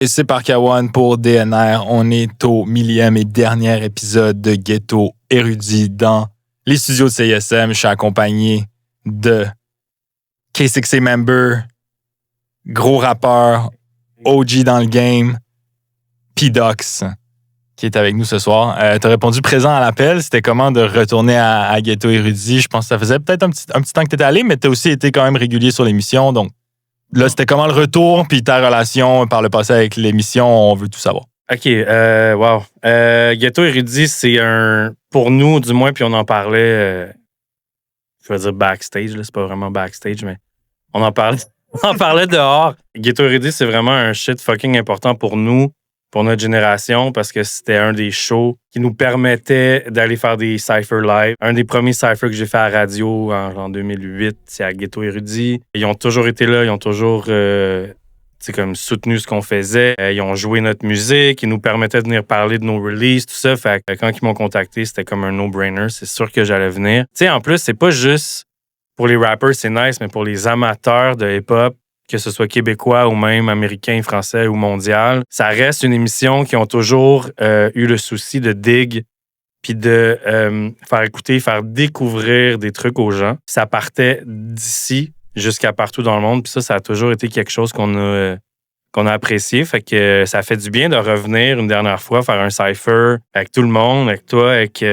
Et c'est Parkawan pour DNR. On est au 1000e et dernier épisode de Ghetto Érudit dans les studios de CISM. Je suis accompagné de K6A member, gros rappeur, OG dans le game, P-Dox, qui est avec nous ce soir. Tu as répondu présent à l'appel. C'était comment de retourner à Ghetto Érudit? Je pense que ça faisait peut-être un petit temps que tu étais allé, mais tu as aussi été quand même régulier sur l'émission. Donc là, c'était comment le retour, puis ta relation par le passé avec l'émission? On veut tout savoir. OK, wow. Ghetto Érudit, c'est pour nous, du moins, puis on en parlait, je vais dire backstage, là, c'est pas vraiment backstage, mais on en parlait dehors. Ghetto Érudit, c'est vraiment un shit fucking important pour nous, pour notre génération, parce que c'était un des shows qui nous permettait d'aller faire des cyphers live. Un des premiers cyphers que j'ai fait à la radio en 2008, c'est à Ghetto Érudit. Ils ont toujours été là, ils ont toujours comme soutenu ce qu'on faisait. Ils ont joué notre musique, ils nous permettaient de venir parler de nos releases, tout ça. Fait que quand ils m'ont contacté, c'était comme un no-brainer. C'est sûr que j'allais venir. Tu sais, en plus, c'est pas juste pour les rappers, c'est nice, mais pour les amateurs de hip-hop, que ce soit québécois ou même américain, français ou mondial, ça reste une émission qui ont toujours eu le souci de dig puis de faire écouter, faire découvrir des trucs aux gens. Ça partait d'ici jusqu'à partout dans le monde, puis ça a toujours été quelque chose qu'on a apprécié. Fait que ça fait du bien de revenir une dernière fois, faire un cypher avec tout le monde, avec toi, avec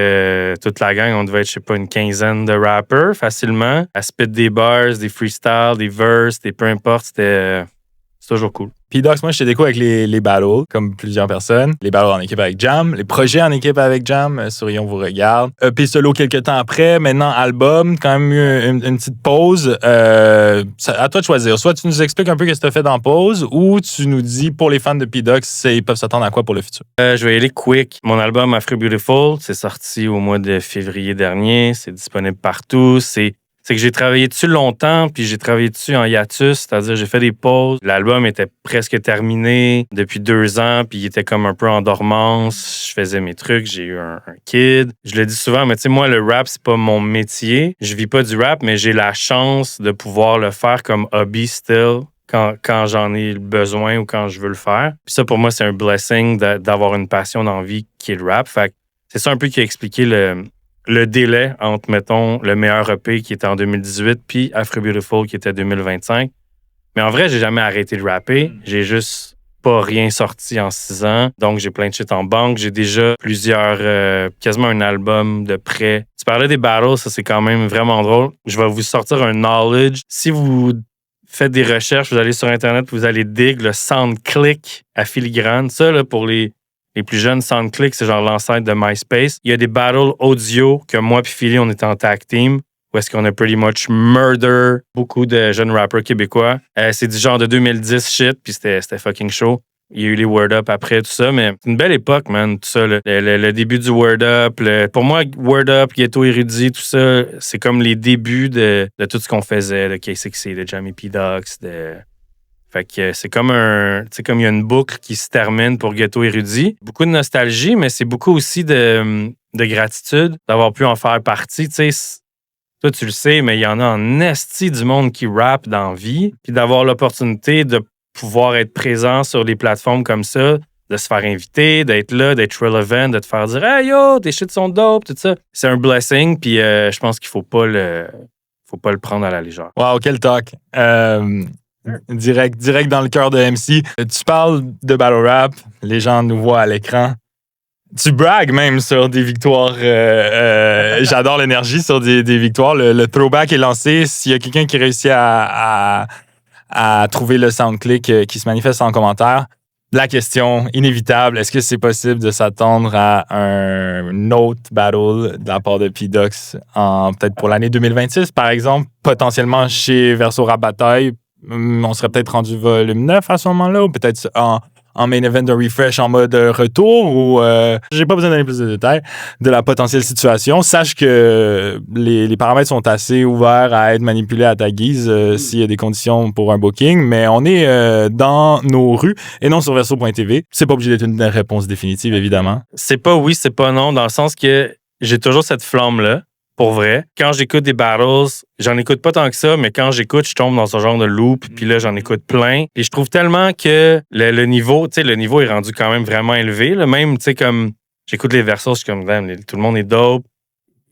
toute la gang. On devait être, je sais pas, une quinzaine de rappers facilement. À spit des bars, des freestyles, des verses, peu importe. C'est toujours cool. P-Dox, moi, je t'ai découvert avec les battles, comme plusieurs personnes. Les battles en équipe avec Jam, les projets en équipe avec Jam, Sourions vous regarde. EP solo quelques temps après, maintenant album, quand même eu une petite pause. À toi de choisir. Soit tu nous expliques un peu ce que tu as fait dans pause, ou tu nous dis, pour les fans de P-Dox, ils peuvent s'attendre à quoi pour le futur? Je vais y aller quick. Mon album Afro Beautiful, c'est sorti au mois de février dernier. C'est disponible partout. C'est que j'ai travaillé dessus longtemps, puis j'ai travaillé dessus en hiatus, c'est-à-dire j'ai fait des pauses. L'album était presque terminé depuis 2 ans, puis il était comme un peu en dormance. Je faisais mes trucs, j'ai eu un kid. Je le dis souvent, mais tu sais, moi, le rap, c'est pas mon métier. Je vis pas du rap, mais j'ai la chance de pouvoir le faire comme hobby still. Quand j'en ai besoin ou quand je veux le faire. Puis ça, pour moi, c'est un blessing d'avoir une passion d'envie qui est le rap. Fait que c'est ça un peu qui a expliqué le délai entre, mettons, le meilleur EP qui était en 2018 puis Afro Beautiful qui était 2025. Mais en vrai, j'ai jamais arrêté de rapper. J'ai juste pas rien sorti en 6 ans. Donc, j'ai plein de shit en banque. J'ai déjà quasiment un album de prêt. Tu parlais des battles, ça, c'est quand même vraiment drôle. Je vais vous sortir un knowledge. Si vous faites des recherches, vous allez sur Internet, vous allez dig le SoundClick à filigrane. Ça, là, pour les plus jeunes, SoundClick, c'est genre l'ancêtre de MySpace. Il y a des battles audio que moi puis Philly, on était en tag team, où est-ce qu'on a pretty much murder beaucoup de jeunes rappers québécois. C'est du genre de 2010 shit, puis c'était fucking chaud. Il y a eu les Word Up après, tout ça, mais c'est une belle époque, man, tout ça. Le début du Word Up. Pour moi, Word Up, Ghetto Érudit, tout ça, c'est comme les débuts de tout ce qu'on faisait, de K6A, de Jamie P-Dox, Fait que c'est comme il y a une boucle qui se termine pour Ghetto Érudit. Beaucoup de nostalgie, mais c'est beaucoup aussi de gratitude d'avoir pu en faire partie. Tu sais, toi, tu le sais, mais il y en a en esti du monde qui rappe dans la vie. Puis d'avoir l'opportunité de pouvoir être présent sur des plateformes comme ça, de se faire inviter, d'être là, d'être relevant, de te faire dire « Hey yo, tes shit sont dope », tout ça. C'est un blessing, puis je pense qu'il faut pas le prendre à la légère. Wow, quel talk! Direct dans le cœur de MC. Tu parles de battle rap, les gens nous voient à l'écran. Tu bragues même sur des victoires. J'adore l'énergie sur des victoires. Le throwback est lancé. S'il y a quelqu'un qui réussit à trouver le SoundClick qui se manifeste en commentaire, la question inévitable, est-ce que c'est possible de s'attendre à un autre battle de la part de P-Dox peut-être pour l'année 2026, par exemple, potentiellement chez Verso Rap Bataille? On serait peut-être rendu volume 9 à ce moment-là, ou peut-être en main event de refresh en mode retour, ou j'ai pas besoin de donner plus de détails de la potentielle situation. Sache que les paramètres sont assez ouverts à être manipulés à ta guise s'il y a des conditions pour un booking, mais on est dans nos rues et non sur verso.tv. C'est pas obligé d'être une réponse définitive, évidemment. C'est pas oui, c'est pas non, dans le sens que j'ai toujours cette flamme-là. pour vrai. Quand j'écoute des battles, j'en écoute pas tant que ça, mais quand j'écoute, je tombe dans ce genre de loop, puis là, j'en écoute plein. Et je trouve tellement que le niveau, tu sais, le niveau est rendu quand même vraiment élevé. Là. Même, tu sais, comme j'écoute les versos, je suis comme, damn, tout le monde est dope.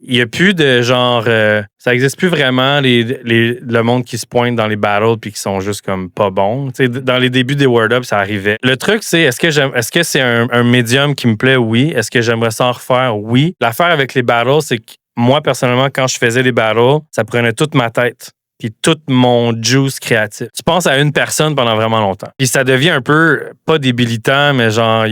Il n'y a plus de genre... ça n'existe plus vraiment, le monde qui se pointe dans les battles puis qui sont juste comme pas bons. Tu sais, dans les débuts des Word Up, ça arrivait. Le truc, c'est, est-ce que c'est un médium qui me plaît? Oui. Est-ce que j'aimerais ça en refaire? Oui. L'affaire avec les battles, c'est que moi, personnellement, quand je faisais les battles, ça prenait toute ma tête puis tout mon juice créatif. Tu penses à une personne pendant vraiment longtemps. Puis ça devient un peu, pas débilitant, mais genre,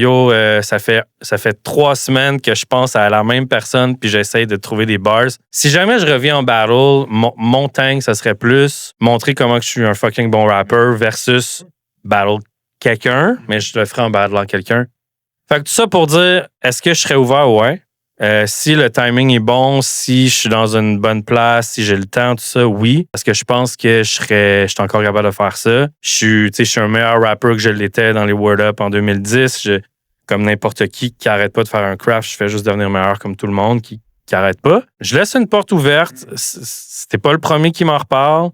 ça fait 3 semaines que je pense à la même personne puis j'essaye de trouver des bars. Si jamais je reviens en battle, mon tank, ça serait plus montrer comment que je suis un fucking bon rapper versus battle quelqu'un, mais je le ferai en battlant quelqu'un. Fait que tout ça pour dire, est-ce que je serais ouvert? Ouais. Si le timing est bon, si je suis dans une bonne place, si j'ai le temps, tout ça, oui. Parce que je pense que je suis encore capable de faire ça. Je suis un meilleur rapper que je l'étais dans les Word Up en 2010. Comme n'importe qui arrête pas de faire un craft, je fais juste devenir meilleur comme tout le monde qui arrête pas. Je laisse une porte ouverte. C'était pas le premier qui m'en reparle.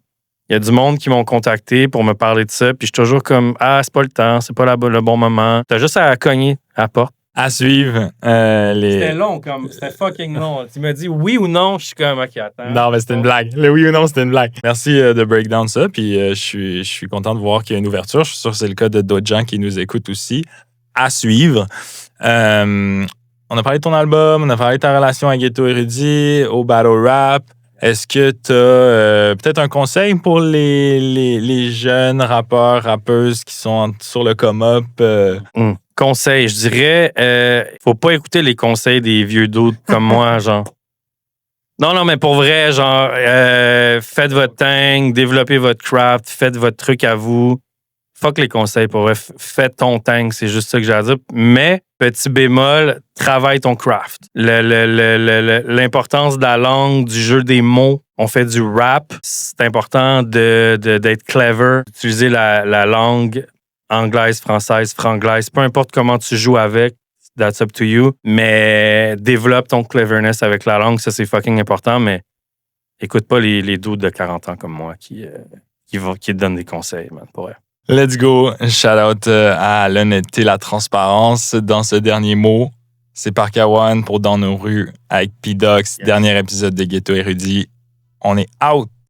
Il y a du monde qui m'ont contacté pour me parler de ça. Puis je suis toujours comme, c'est pas le temps, c'est pas le bon moment. T'as juste à cogner à la porte. À suivre. C'était long, c'était fucking long. Tu m'as dit oui ou non, je suis comme, OK, attends. Non, mais c'était une blague. Le oui ou non, c'était une blague. Merci de breakdown ça. Puis je suis content de voir qu'il y a une ouverture. Je suis sûr que c'est le cas de d'autres gens qui nous écoutent aussi. À suivre. On a parlé de ton album, on a parlé de ta relation à Ghetto Érudit, au battle rap. Est-ce que tu as peut-être un conseil pour les jeunes rappeurs, rappeuses qui sont sur le come-up? Conseil, je dirais, faut pas écouter les conseils des vieux doutes comme moi, genre. Non, mais pour vrai, genre, faites votre thing, développez votre craft, faites votre truc à vous. Fuck les conseils, pour vrai. Faites ton thing, c'est juste ça que j'ai à dire. Mais, petit bémol, travaille ton craft. L'importance de la langue, du jeu des mots. On fait du rap. C'est important d'être clever, d'utiliser la langue anglaise, française, franglaise, peu importe comment tu joues avec, that's up to you. Mais développe ton cleverness avec la langue, ça c'est fucking important, mais écoute pas les doutes de 40 ans comme moi qui te donnent des conseils, man, pour vrai. Let's go. Shout out à l'honnêteté, la transparence dans ce dernier mot. C'est Parka One pour Dans nos rues avec P-Dox, dernier épisode de Ghetto Érudit. On est out.